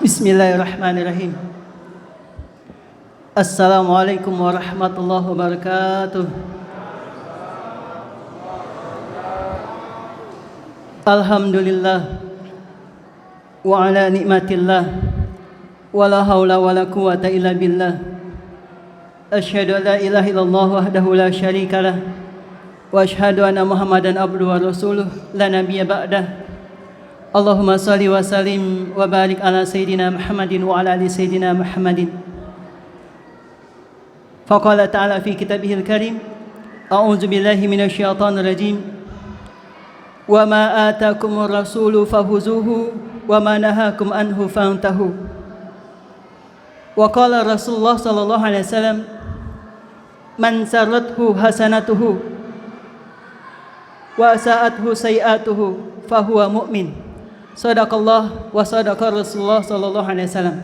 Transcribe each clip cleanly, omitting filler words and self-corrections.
Bismillahirrahmanirrahim. Assalamualaikum warahmatullahi wabarakatuh. Alhamdulillah wa ala nikmatillah wa la hawla wa la quwwata illa billah. Asyhadu an la ilaha illallah wahdahu la syarikalah wa asyhadu anna Muhammadan abduhu wa rasuluh la nabiyya ba'dah. Allahumma salli wa sallim wa barik ala Sayyidina Muhammadin wa ala ali Sayyidina Muhammadin. Faqala ta'ala fi kitabihil karim, a'udzu billahi minasyaitonir rajim. Wa ma atakumur rasulu fahuzuhu wa ma nahakum anhu fantahu. Wa qala Rasulullah sallallahu alaihi wasallam, man sarathu hasanatuhu wa sa'athu sayi'atuhu fahuwa mu'min. Sadaqallah wa sadaqa Rasulullah sallallahu alaihi wasallam.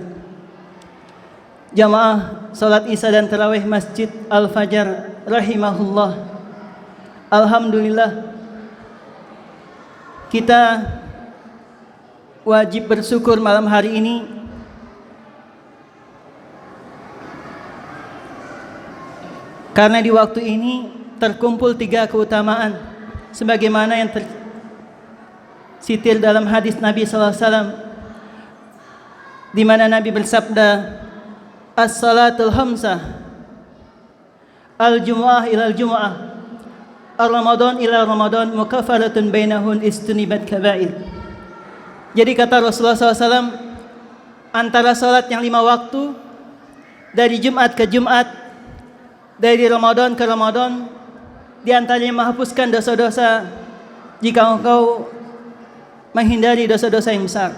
Jamaah salat Isya dan tarawih Masjid Al-Fajar rahimahullah. Alhamdulillah, kita wajib bersyukur malam hari ini karena di waktu ini terkumpul 3 keutamaan sebagaimana yang sitir dalam hadis Nabi sallallahu alaihi wasallam, di mana Nabi bersabda, as-salatul khamsah, al-jumu'ah ila al-jumu'ah, ar-ramadan ila ramadan, mukaffaratun bainahun istunibat kabair. Jadi kata Rasulullah SAW, antara salat yang 5 waktu dari Jumat ke Jumat, dari Ramadan ke Ramadan, di antaranya menghapuskan dosa-dosa jika engkau menghindari dosa-dosa yang besar.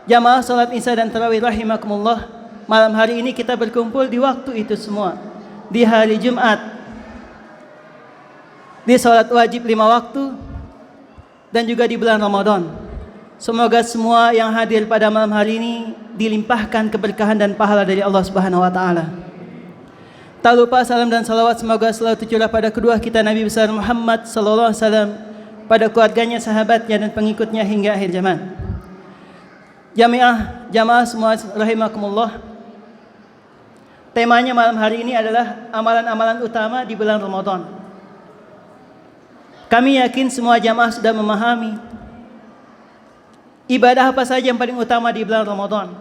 Jamaah salat Isya dan tarawih rahimakumullah, malam hari ini kita berkumpul di waktu itu semua, di hari Jumat, di salat wajib 5 waktu, dan juga di bulan Ramadan. Semoga semua yang hadir pada malam hari ini dilimpahkan keberkahan dan pahala dari Allah Subhanahu wa taala. Tak lupa salam dan salawat semoga selalu tercurah pada kedua kita Nabi besar Muhammad sallallahu alaihi wasallam, pada keluarganya, sahabatnya, dan pengikutnya hingga akhir zaman. Jamaah semua rahimakumullah. Temanya malam hari ini adalah amalan-amalan utama di bulan Ramadan. Kami yakin semua jamaah sudah memahami ibadah apa saja yang paling utama di bulan Ramadan.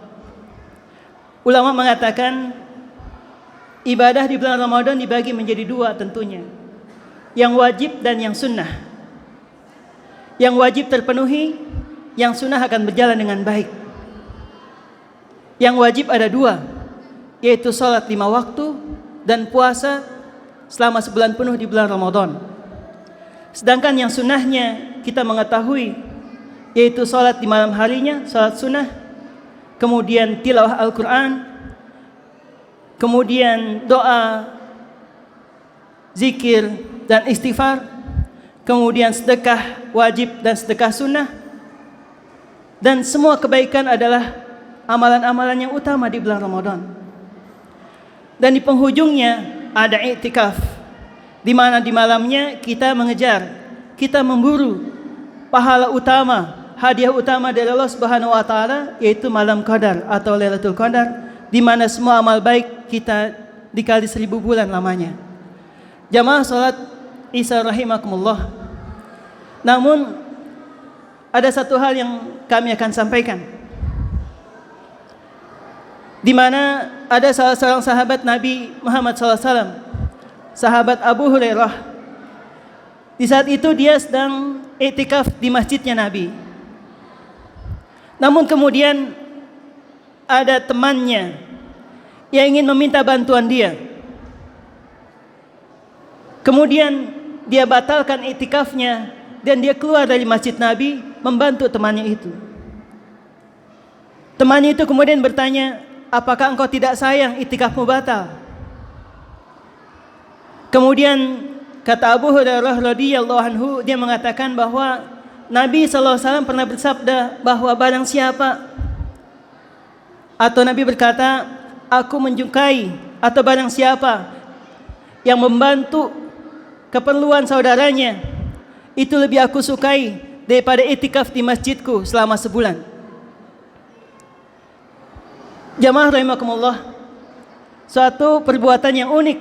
Ulama mengatakan ibadah di bulan Ramadan dibagi menjadi 2 tentunya, yang wajib dan yang sunnah. Yang wajib terpenuhi, yang sunnah akan berjalan dengan baik. Yang wajib ada 2, yaitu salat 5 waktu dan puasa selama sebulan penuh di bulan Ramadan. Sedangkan yang sunnahnya kita mengetahui, yaitu salat di malam harinya, salat sunnah, kemudian tilawah Al-Quran, kemudian doa, zikir, dan istighfar, kemudian sedekah wajib dan sedekah sunnah, dan semua kebaikan adalah amalan-amalan yang utama di bulan Ramadan. Dan di penghujungnya ada i'tikaf, di mana di malamnya kita mengejar, kita memburu pahala utama, hadiah utama dari Allah Subhanahu wa taala, yaitu malam Qadar atau Lailatul Qadar, di mana semua amal baik kita dikali 1000 bulan lamanya. Jamaah salat Isya rahimakumullah. Namun ada satu hal yang kami akan sampaikan, di mana ada salah seorang sahabat Nabi Muhammad SAW, sahabat Abu Hurairah. Di saat itu dia sedang i'tikaf di masjidnya Nabi. Namun kemudian ada temannya yang ingin meminta bantuan dia. Kemudian dia batalkan i'tikafnya dan dia keluar dari masjid Nabi membantu temannya itu. Temannya itu kemudian bertanya, apakah engkau tidak sayang i'tikafmu batal? Kemudian kata Abu Hurairah radhiyallahu anhu, dia mengatakan bahwa Nabi SAW pernah bersabda bahwa barang siapa, atau Nabi berkata, aku menyukai, atau barang siapa yang membantu keperluan saudaranya, itu lebih aku sukai daripada i'tikaf di masjidku selama sebulan. Jamaah rahimakumullah, suatu perbuatan yang unik.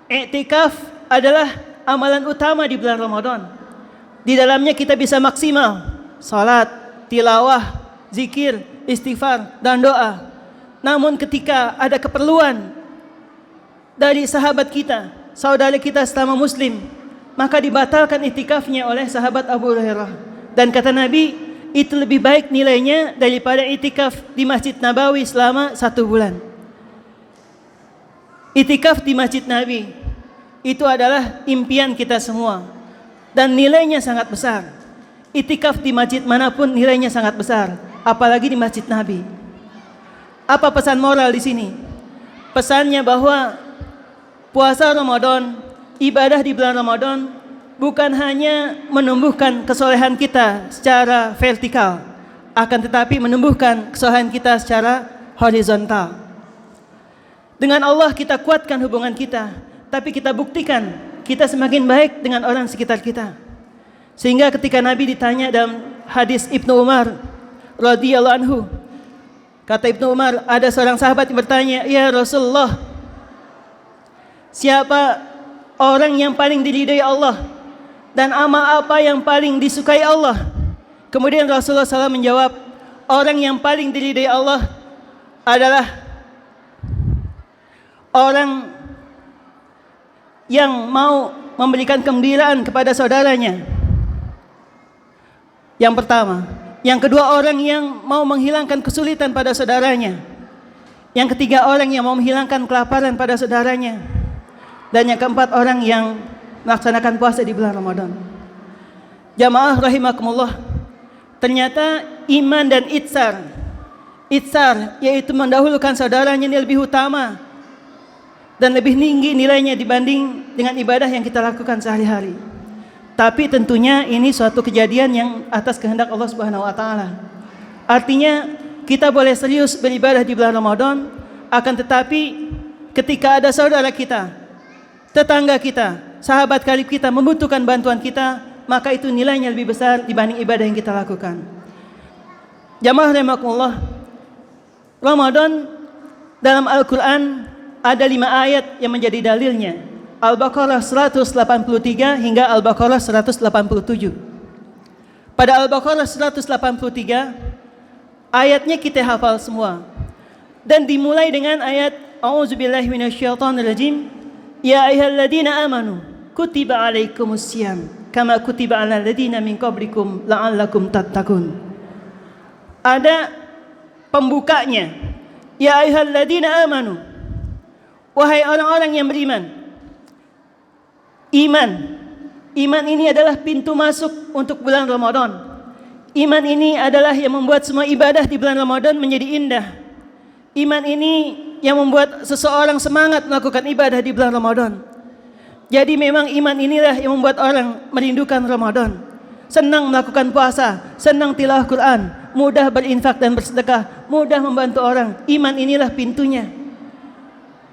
I'tikaf adalah amalan utama di bulan Ramadan. Di dalamnya kita bisa maksimal salat, tilawah, zikir, istighfar, dan doa. Namun ketika ada keperluan dari sahabat kita, saudara kita sesama muslim, maka dibatalkan i'tikafnya oleh sahabat Abu Hurairah. Dan kata Nabi, itu lebih baik nilainya daripada i'tikaf di Masjid Nabawi selama 1 bulan. I'tikaf di Masjid Nabi itu adalah impian kita semua dan nilainya sangat besar. I'tikaf di masjid manapun nilainya sangat besar, apalagi di Masjid Nabi. Apa pesan moral di sini? Pesannya bahwa puasa Ramadan, ibadah di bulan Ramadan bukan hanya menumbuhkan kesolehan kita secara vertikal, akan tetapi menumbuhkan kesolehan kita secara horizontal. Dengan Allah kita kuatkan hubungan kita, tapi kita buktikan kita semakin baik dengan orang sekitar kita. Sehingga ketika Nabi ditanya dalam hadis Ibnu Umar radhiyallahu anhu, kata Ibnu Umar, ada seorang sahabat yang bertanya, "Ya Rasulullah, siapa orang yang paling diridhai Allah dan amal apa yang paling disukai Allah?" Kemudian Rasulullah SAW menjawab, orang yang paling diridhai Allah adalah orang yang mau memberikan gembiraan kepada saudaranya. Yang pertama. Yang kedua, orang yang mau menghilangkan kesulitan pada saudaranya. Yang ketiga, orang yang mau menghilangkan kelaparan pada saudaranya. Dan yang keempat, orang yang melaksanakan puasa di bulan Ramadan. Jamaah rahimakumullah, ternyata iman dan itsar yaitu mendahulukan saudaranya ini lebih utama dan lebih tinggi nilainya dibanding dengan ibadah yang kita lakukan sehari-hari. Tapi tentunya ini suatu kejadian yang atas kehendak Allah Subhanahu wa taala. Artinya kita boleh serius beribadah di bulan Ramadan, akan tetapi ketika ada saudara kita, tetangga kita, sahabat karib kita membutuhkan bantuan kita, maka itu nilainya lebih besar dibanding ibadah yang kita lakukan. Jamaah rahimakumullah, Ramadan dalam Al-Quran ada 5 ayat yang menjadi dalilnya. Al-Baqarah 183 hingga Al-Baqarah 187. Pada Al-Baqarah 183 ayatnya kita hafal semua. Dan dimulai dengan ayat A'udzubillahi minasyaitonirrajim. Ya ayyuhalladzina amanu kutiba alaikumusiyam kama kutiba alal ladzina min qablikum la'allakum tattaqun. Ada pembukanya. Ya ayyuhalladzina amanu, wahai orang-orang yang beriman. Iman ini adalah pintu masuk untuk bulan Ramadan. Iman ini adalah yang membuat semua ibadah di bulan Ramadan menjadi indah. Iman ini yang membuat seseorang semangat melakukan ibadah di bulan Ramadan. Jadi memang iman inilah yang membuat orang merindukan Ramadan, senang melakukan puasa, senang tilawah Quran, mudah berinfak dan bersedekah, mudah membantu orang. Iman inilah pintunya.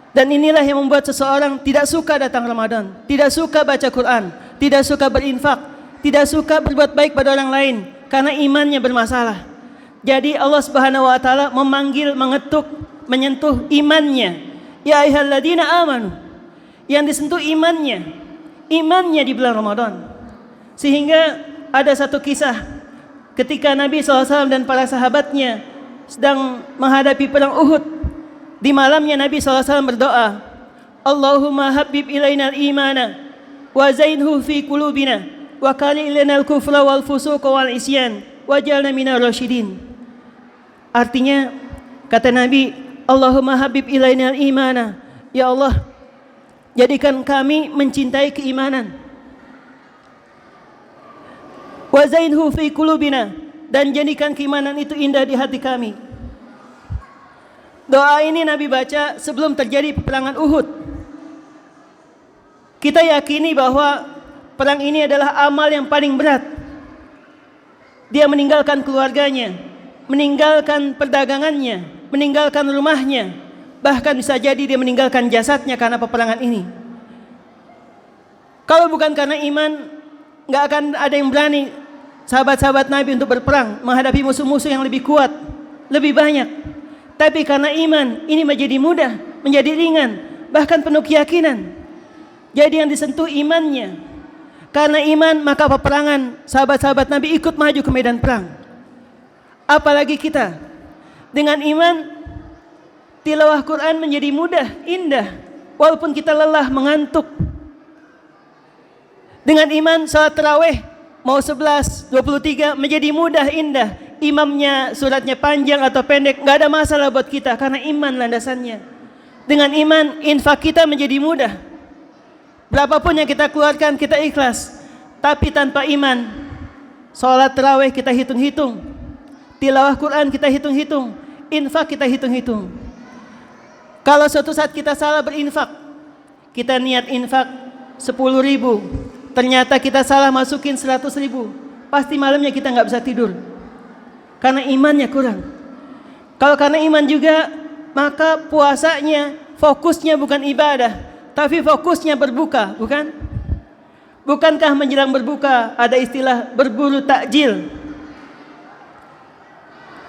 Dan inilah yang membuat seseorang tidak suka datang Ramadan, tidak suka baca Quran, tidak suka berinfak, tidak suka berbuat baik pada orang lain karena imannya bermasalah. Jadi Allah Subhanahu wa taala memanggil, mengetuk, menyentuh imannya. Ya ayyuhalladzina amanu. Yang disentuh imannya di bulan Ramadan. Sehingga ada satu kisah ketika Nabi SAW dan para sahabatnya sedang menghadapi perang Uhud. Di malamnya Nabi SAW berdoa, Allahumma habib ilainal imana wa zainhu fi qulubina wa kali ilainal kufra wal fusuq wal isyan wajalna minar rasyidin. Artinya kata Nabi, Allahumma habib ilainal imana, ya Allah, jadikan kami mencintai keimanan. Wa zainhu fi qulubina, dan jadikan keimanan itu indah di hati kami. Doa ini Nabi baca sebelum terjadi peperangan Uhud. Kita yakini bahwa perang ini adalah amal yang paling berat. Dia meninggalkan keluarganya, meninggalkan perdagangannya, meninggalkan rumahnya, bahkan bisa jadi dia meninggalkan jasadnya karena peperangan ini. Kalau bukan karena iman, gak akan ada yang berani sahabat-sahabat Nabi untuk berperang menghadapi musuh-musuh yang lebih kuat, lebih banyak. Tapi karena iman, ini menjadi mudah, menjadi ringan, bahkan penuh keyakinan. Jadi yang disentuh imannya. Karena iman maka peperangan sahabat-sahabat Nabi ikut maju ke medan perang. Apalagi kita. Dengan iman, tilawah Quran menjadi mudah, indah. Walaupun kita lelah, mengantuk. Dengan iman, salat tarawih mau 11, 23 menjadi mudah, indah. Imamnya suratnya panjang atau pendek, gak ada masalah buat kita karena iman landasannya. Dengan iman, infak kita menjadi mudah. Berapapun yang kita keluarkan, kita ikhlas. Tapi tanpa iman, salat tarawih kita hitung-hitung, tilawah Quran kita hitung-hitung, infak kita hitung-hitung. Kalau suatu saat kita salah berinfak, kita niat infak 10.000, ternyata kita salah masukin 100.000, pasti malamnya kita nggak bisa tidur karena imannya kurang. Kalau karena iman juga, maka puasanya fokusnya bukan ibadah, tapi fokusnya berbuka, bukan? Bukankah menjelang berbuka ada istilah berburu takjil?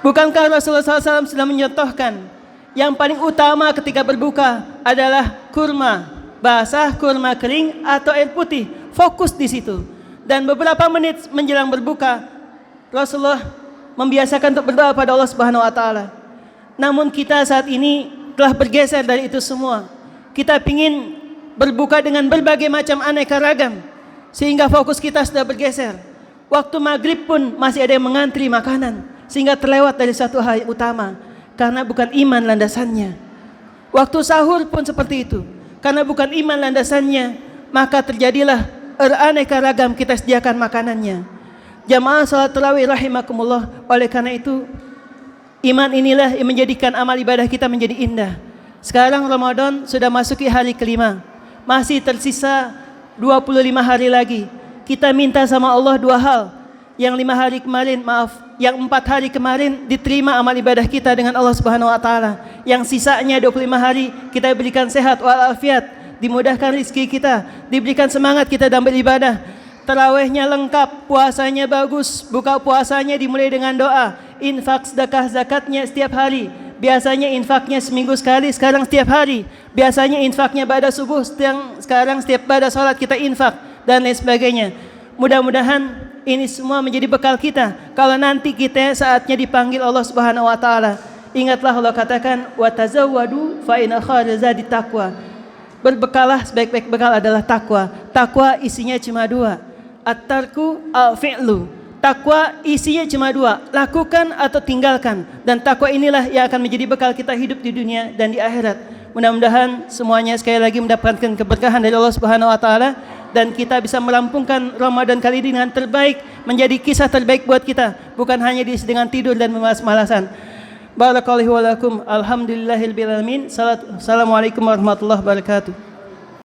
Bukankah Rasulullah SAW sudah menyontohkan yang paling utama ketika berbuka adalah kurma basah, kurma kering, atau air putih? Fokus di situ. Dan beberapa menit menjelang berbuka, Rasulullah membiasakan untuk berdoa pada Allah Subhanahu wa taala. Namun kita saat ini telah bergeser dari itu semua. Kita ingin berbuka dengan berbagai macam aneka ragam, sehingga fokus kita sudah bergeser. Waktu maghrib pun masih ada yang mengantri makanan, sehingga terlewat dari satu hal yang utama, karena bukan iman landasannya. Waktu sahur pun seperti itu, karena bukan iman landasannya, maka terjadilah beraneka ragam kita sediakan makanannya. Jamaah salat tarawih rahimakumullah. Oleh karena itu, iman inilah yang menjadikan amal ibadah kita menjadi indah. Sekarang Ramadan sudah masuki hari kelima, masih tersisa 25 hari lagi. Kita minta sama Allah dua hal. Yang 5 hari kemarin, yang 4 hari kemarin diterima amal ibadah kita dengan Allah Subhanahu wa taala. Yang sisanya 25 hari kita berikan sehat walafiat, dimudahkan rezeki kita, diberikan semangat kita dalam beribadah. Tarawihnya lengkap, puasanya bagus, buka puasanya dimulai dengan doa, infak sedekah zakatnya setiap hari. Biasanya infaknya seminggu sekali, sekarang setiap hari. Biasanya infaknya pada subuh, sekarang setiap pada salat kita infak, dan lain sebagainya. Mudah-mudahan ini semua menjadi bekal kita kalau nanti kita saatnya dipanggil Allah Subhanahu wa taala. Ingatlah Allah katakan, wa tazawwadu fa inna khairaz zadi taqwa. Berbekalah, sebaik-baik bekal adalah takwa. Takwa isinya cuma dua, at-tarku al-fi'lu. Takwa isinya cuma dua, lakukan atau tinggalkan. Dan takwa inilah yang akan menjadi bekal kita hidup di dunia dan di akhirat. Mudah-mudahan semuanya sekali lagi mendapatkan keberkahan dari Allah Subhanahu wa taala, dan kita bisa merampungkan Ramadan kali ini dengan terbaik, menjadi kisah terbaik buat kita, bukan hanya diisi dengan tidur dan malas-malasan. Barakallahu wa lakum, alhamdulillahil alamin. Assalamualaikum warahmatullahi wabarakatuh.